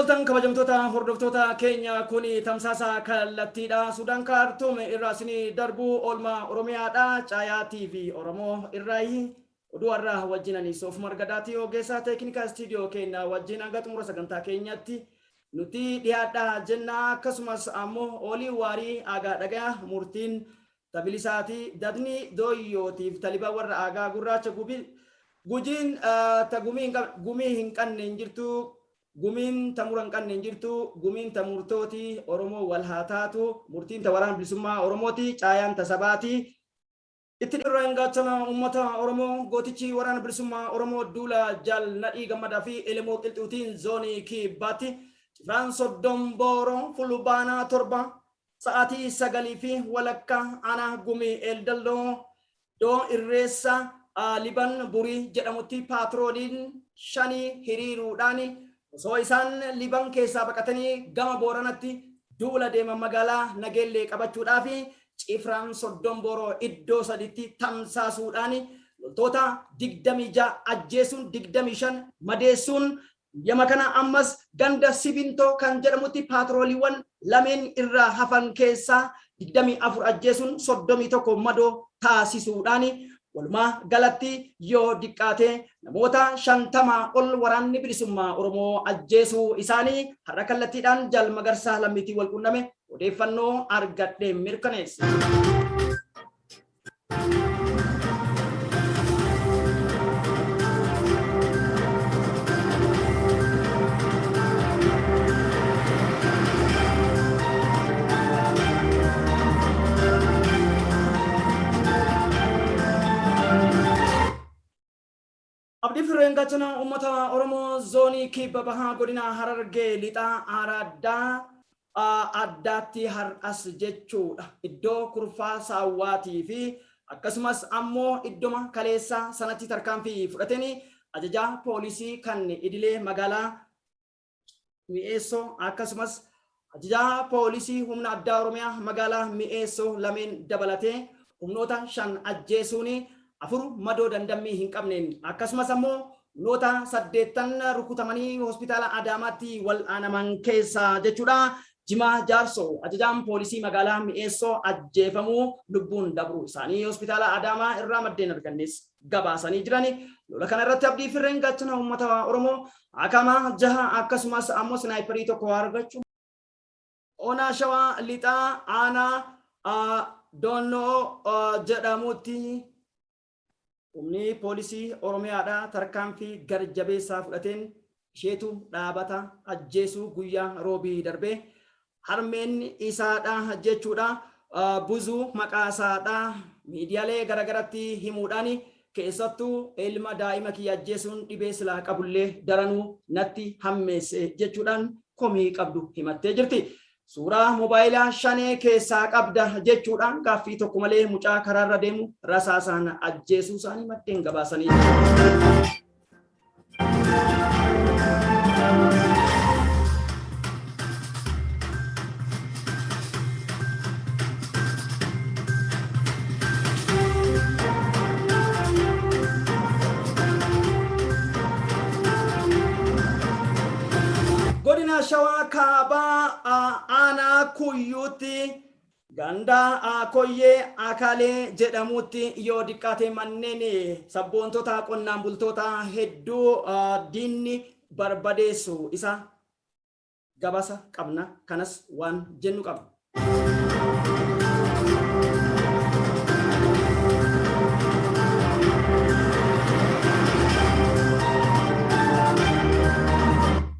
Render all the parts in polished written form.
Attamoltan kabajamtoota hordoftoota keenya kuni tamsaasa kallattiidha. Sudaan kaartume irraa isinii darbuu oolmaa Oromiyaadha. Caayaa TV Oromoo irraayi oduu har'aa wajjinanii soof margadaatii ogeessaa teeknikaa istiidiyoo keenya wajjin hanga xumura sagantaa keenyatti nuti dhiyaadhaa jenna. Akkasumas ammoo olii waarii aagaa dhagaa murtiin tabilisaati dadni dooyyootiif talibaa warra aagaa gurraacha gujiin gumii hin qabne hin jirtu. Gumiin tamuran qabne hin jirtu. Gumiin tamurtooti Oromoo wal haa taatu. Murtiin tawaraan bilisummaa Oromooti. Caayaan tasabaati. Itti dhirraa hin gaachana uummata Oromoo gootichi waraana bilisummaa Oromoo duula jaal nadhii gammadaa fi elemoo qilxuutiin zoonii kibbaatti cifraan soddom booroo fulbaanaa torba sa'aatii 9 fi walakkaa aanaa gumii eeldalloo doo irreessa liban burii jedhamutti paatrooliin 5 hiriiruudhaan osoo isaan liban keessaa baqatanii gama booranatti duula deeman magaalaa Nageellee qabachuudhaaf cifraan soddom booroo iddoo saditti tamsaasuudhaan loltoota 26 ajjeesuun 25 madeessuun yama kana ammas ganda Sibintoo kan jedhamutti paatrooliiwwan lameen irraa hafan keessaa 24 ajjeesuun 31 madoo taasisuudhaan walumaa galatti yoo diqqaate namoota 50 ol waraanni bilisummaa Oromoo ajjeesuu isaanii har'a kallattiidhaan Jaal Magarsaa Lammiitii wal qunname odeeffannoo argadhee mirkaneessa. Abdii fireen gaachana uummata Oromoo zoonii kibba bahaa godina Harargee lixaa Araddaa addaatti har'as jechuudha. Iddoo kurfaa saawwaatii fi akkasumas ammoo iddoma kaleessaa sanatti tarkaanfii fudhatanii ajajaa poolisii kan idilee magaalaa Mi'eessoo akkasumas ajajaa poolisii humna addaa Oromiyaa magaalaa Mi'eessoo lameen dabalatee humnoota 5 ajjeesuun 4 madoo dandammii hin qabneen akkasumas ammoo noota 8 rukutamanii hospitaala Adaamaatti wal aanaman keessaa jechuudha. Jimaa Jaarsoo ajajaan poolisii magaalaa Mi'eessoo ajjeefamuu lubbuun dabru isaanii hospitaala Adaamaa irraa maddeen argannes gabaasanii jirani. Lola kana irratti abdii fireen gaachana uummata Oromoo akamaa 6 akkasumas ammoo snaayiparii tokko argachuu. Onaa Shawaa lixaa aanaa Doonnoo jedhamutti humni poolisii Oromiyaadhaa tarkaanfii garjabeessaa fudhateen isheetu dhaabata ajjeesuu guyyaa roobii darbee harmeen isaadha jechuudha. Buzuu maqaa isaadha miidiyaalee garagaratti himuudhaan keessattuu ilma daa'ima kiyya ajjeesuun dhibee silaa qabullee daranuu natti hammeesse jechuudhaan komii qabdu himattee jirti. Suuraa moobaayilaa shanee keessaa qabda jechuudhaan gaaffii tokko malee mucaa karaarra deemu rasaasaan ajjeesuu isaanii maddeen gabaasanii. Godina Shawaa kaabaa aanaa kuyyuutti ganda koyyee akaalee jedhamutti yoo diqqaate manneen sabboontota qonnaan bultoota hedduu diinni barbadeessu isa gabaasa qabna kanas waan jennu qabna.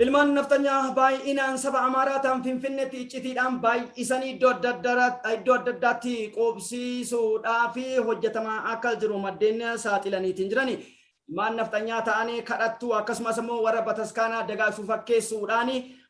Ilmaan naftanyaa baay'inaan saba Amaaraataan Finfinneetti iccitiidhaan baay'isanii iddoo adda addaatti qubsiisuudhaaf hojjetamaa akka jiru maddeen saaxilaniitiin jirani. Ilmaan naftanyaa ta'anii kadhattuu akkasumas immoo warra bataskaanaa dagaagsu fakkeessuudhaan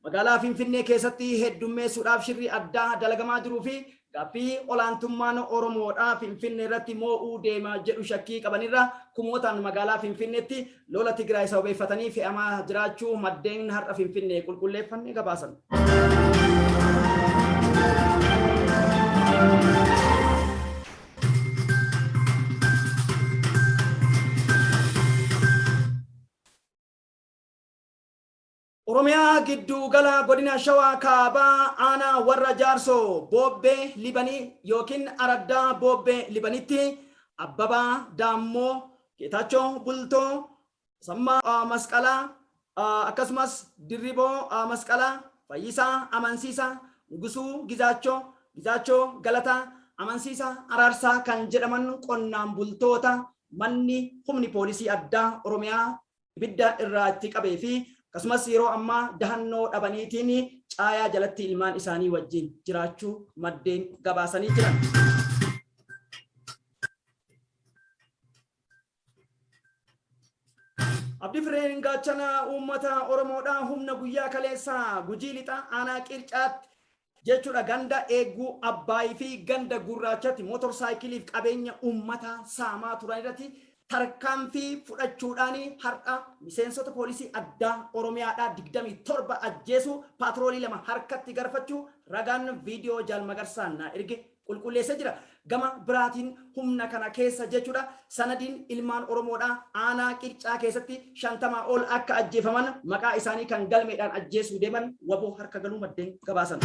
magaalaa Finfinnee keessatti heddummeessuudhaaf shirri addaa dalagamaa jiruu fi gaaffii olaantummaan Oromoodhaa Finfinnee irratti moo'uu deema jedhu shakkii qabanirra kumootaan magaalaa Finfinneetti lola Tigraay sababeeffatanii fe'amaa jiraachuu maddeen har'a Finfinnee qulqulleeffannee gabaasan. Oromiyaa gidduu gala godina Shawaa kaabaa aanaa warra jaarsoo Boobbee Libanii yookiin Araddaa Boobbee Libanitti Abbabaa Daammoo Geetaachoo Bultoo Sammaa Masqalaa akkasumas Dirriboo Masqalaa Fayyisaa Amansiisaa Nugusuu Gizaachoo Galataa Amansiisaa Araarsaa kan jedhaman qonnaan bultoota manni humni poolisii addaa Oromiyaa ibidda irraa itti qabee fi akkasumas yeroo ammaa dahannoo dhabaniitiin caayaa jalatti ilmaan isaanii wajjin jiraachuu maddeen gabaasanii jiran. Abdii Fireen Gaachana uummata Oromoodhaa humna guyyaa kaleessaa Gujii Lixa aanaa Qircaatti jechuudha ganda eeguu Abbaayii fi ganda Gurraachatti mootorsaayikiliif qabeenya uummata saamaa turan irratti tarkaanfii fudhachuudhaan har'a miseensota poolisii addaa Oromiyaadhaa 27 ajjeesuu paatroolii 2 harkatti garfachuu ragaan viidiyoo Jaalmagarsaan erge qulqulleessee jira. Gama biraatiin humna kana keessa jechuudha sanadiin ilmaan Oromoodhaa aanaa Qircaa keessatti 50 ol akka ajjeefaman maqaa isaanii kan galmeedhaan ajjeesuu deeman waboo harka galuu maddeen gabaasan.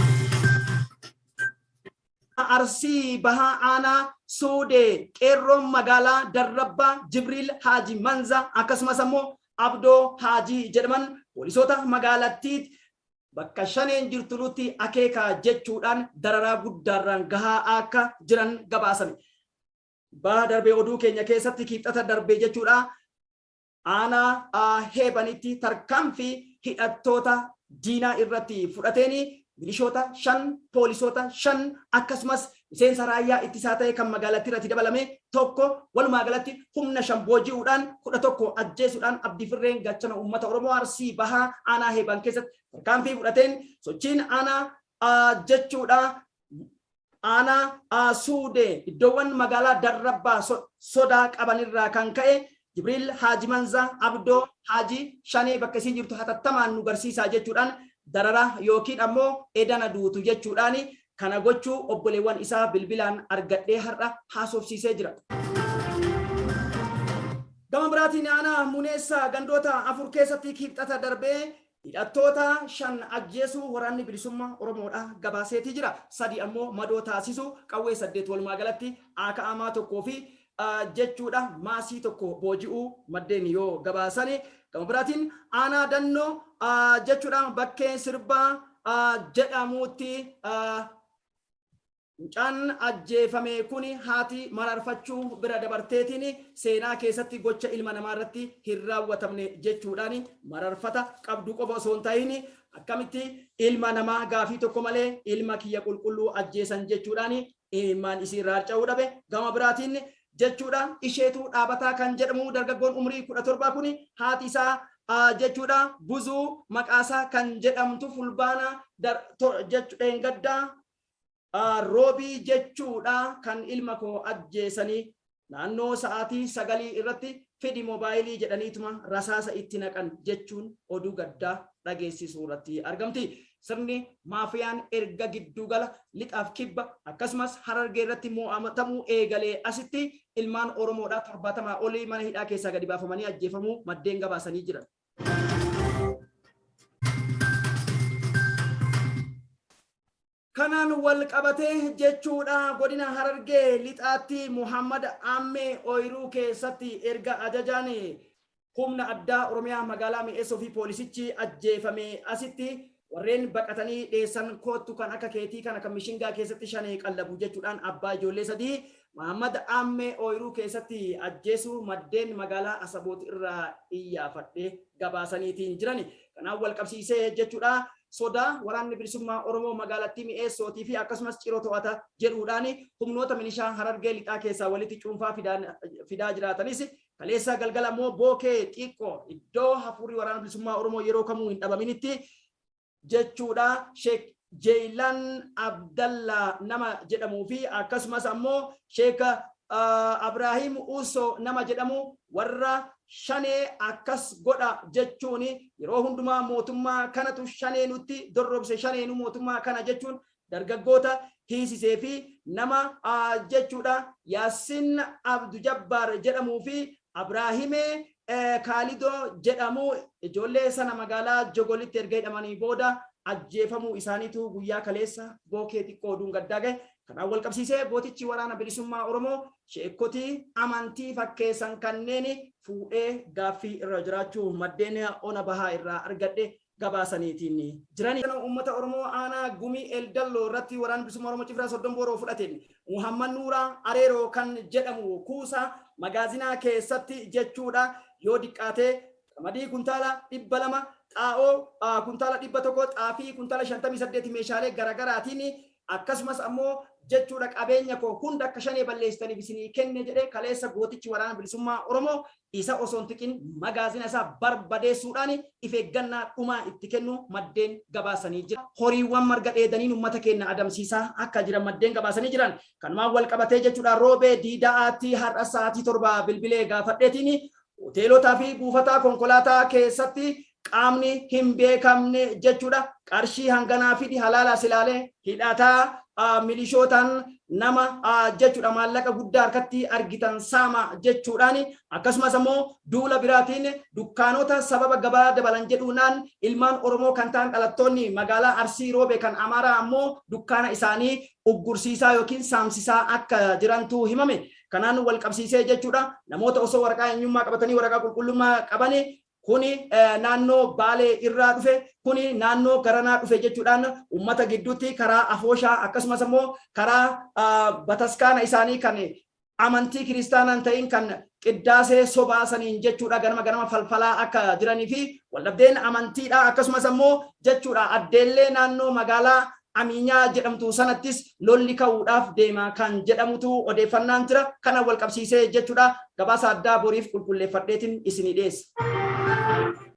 Arsii Bahaa aanaa Suudee qeerroon magaalaa Darrabbaa Jibriil Haaji Manza akkasumas ammoo Abdoo Haaji jedhaman poolisoota magaalattii bakka shaneen jirtutti akeeka jechuudhaan dararaa guddaarraan gahaa akka jiran gabaasame. Baha darbee oduu keenya keessatti kibxata darbee jechuudha aanaa Heebanitti tarkaanfii hidhattoota diinaa irratti fudhateeni milishoota 5 poolisoota 5 akkasumas miseensa raayyaa ittisaa ta'e kan magaalattii irratti dabalame tokko walumaa galatti humna 5 booji'uudhaan 11 ajjeesuudhaan Abdii Fireen Gaachana uummata Oromoo Arsii Bahaa aanaa Heeban keessatti tarkaanfii fudhateen sochiin aanaa jechuudha aanaa Suudee iddoowwan magaalaa Darrabbaa sodaa qabanirraa kan ka'e Jibriil Haaji Manzaa Abdoo Haaji Shanee bakka isiin jirtu hatattamaan nu garsiisaa jechuudhaan darara yookiin ammoo edana duutu jechuudhaan kana gochuu obboleewwan isaa bilbilaan argadhee har'a haasofsiisee jira. Gama biraatiin aanaa Muneessaa gandoota 4 keessatti kibxata darbee hidhattoota 5 ajjeesuu waraanni bilisummaa Oromoodhaa gabaaseetii jira. 3 ammoo madoo taasisuu qawwee 8 walumaa galatti AKA'amaa tokkoo fi jechuudha maasii tokko booji'uu maddeen yoo gabaasani. Gama biraatiin aanaa Dannoo jechuudha bakkee sirbaa jedhamuutti mucaan ajjeefame kun haati mararfachuu bira dabarteetiin seenaa keessatti gocha ilma namaa irratti hin raawwatamne jechuudhaan mararfata qabdu qofa osoo hin ta'in akkamitti ilma namaa gaafii tokko malee ilma kiyya qulqulluu ajjeesan jechuudhaan ilmaan isii raarca'uu dhabe. Gama biraatiin jechuudha isheetu dhaabataa kan jedhamu dargaggoon umrii 17 kun haati isaa jechuudha Buzuu maqaasaa kan jedhamtu fulbaana jechuudha gaddaa Roobii jechuudha kan ilma koo ajjeesanii naannoo sa'aatii 9 irratti fidi moobaayilii jedhaniituma rasaasa itti naqan jechuun oduu gaddaa dhageessisuu irratti argamti. Sirni maafiyaan erga giddugala lixaaf kibba akkasumas Harargee irratti mo'atamuu eegalee asitti ilmaan Oromoodhaa 70 olii mana hidhaa keessaa gadi baafamanii ajjeefamuu maddeen gabaasanii jiran. Kanaan wal qabatee jechuudha godina Harargee lixaatti Muhammad Ammee Ooyiruu keessatti erga ajajaan humna addaa Oromiyaa magaalaa Mi'eessoo fi poolisichi ajjeefame asitti warreen baqatanii dheessan kootu kan akka keetii kan akka mishingaa keessatti shanee qallabu jechuudhaan abbaa ijoollee 3 Muhammad Ammee Ooyiruu keessatti ajjeesuu maddeen magaalaa Asaboot irraa iyyaafadhee gabaasaniitiin jiran. Kanaan wal qabsiisee jechuudha sodaa waraanni bilisummaa Oromoo magaalattii Mi'eessootii fi akkasumas Ciroo to'ata jedhuudhaan humnoota milishaa Harargee lixaa keessaa walitti cuunfaa fidaa jiraatanis kaleessa galgala immoo bookee xiqqoo iddoo hafuurri waraana bilisummaa Oromoo yeroo kamuu hin dhabaminitti jechuudha Sheek Jeelan Abdalla nama jedhamuu fi akkasumas ammoo Sheek Abrahiim Uso nama jedhamu warra shanee akkas godha jechuun yeroo hundumaa mootummaa kanatu shanee nutti dorrobse shaneenu mootummaa kana jechuun dargaggoota hiisisee fi nama jechuudha Yaasin Abdu Jabbaar jedhamuu fi Abraahime Kaalidoo jedhamu ijoollee sana magaalaa Jogolitti erga hidhamanii booda ajjeefamuu isaaniitu guyyaa kaleessa bookee xiqqoo oduun gaddaa gahe. Kanaan wal qabsiisee gootichi waraana bilisummaa Oromoo sheekotii amantii fakkeessan kanneen fuudhee gaaffii irra jiraachuu maddeen ona bahaa irraa argadhe gabaasaniitiin jiranii. Uummata Oromoo aanaa Gumii Eldalloo irratti waraana bilisummaa Oromoo Cifraa Soddon Booroo fudhateen Muhammad Nuuraa Areeroo kan jedhamu kuusaa magaazinaa keessatti jechuudha yoo diqqaatee qamadii kuntaala 200 xaa'oo kuntaala 100 xaafii kuntaala 58 meeshaalee garagaraatiin akkasumas ammoo jechuudha qabeenya koo hunda akka shanee balleessitaniif isinii kenne jedhee kaleessa gootichi waraana bilisummaa Oromoo isa osoo hin tiqin magaazina isaa barbadeessuudhaan of eeggannaa dhumaa itti kennu maddeen gabaasanii jira. Horiiwwan marga dheedaniin uummata keenya adamsiisaa akka jiran maddeen gabaasanii jiran. Kanumaan wal qabatee jechuudha roobee diidaatti har'a sa'aatii 7 bilbilee gaafadheetiin hoteelotaa fi buufataa konkolaataa keessatti qaamni hin beekamne jechuudha qarshii hanganaa fi halaala silaalee hidhataa milishootaan nama jechuudha maallaqa guddaa harkatti argitan saama jechuudhaan akkasumas ammoo duula biraatiin dukkaanota sababa gabaa dabalan jedhuunaan ilmaan Oromoo kan ta'an dhalattoonni magaalaa Arsii Roobee kan Amaaraa ammoo dukkaana isaanii uggursiisaa yookiin saamsisaa akka jirantu himame. Kanaan wal qabsiisee jechuudha namoota osoo waraqaa eenyummaa qabatanii waraqaa qulqullummaa qabanii kuni naannoo Baalee irraa dhufe kuni naannoo Garanaa dhufe jechuudhaan uummata gidduutti karaa Afooshaa akkasumas ammoo karaa bataskaana isaanii kan amantii kiristaanaan ta'in kan qiddaasee sobaasaniin jechuudha ganama falfalaa akka jiranii fi waldhabdeen amantiidha akkasumas ammoo jechuudha addeellee naannoo magaalaa Aminyaa jedhamtu sanattis lolli ka'uudhaaf deema kan jedhamutu odeeffannaan jira. Kana wal qabsiisee jechuudha gabaasa addaa boriif qulqulleeffadheetiin isinii dhiyeessa.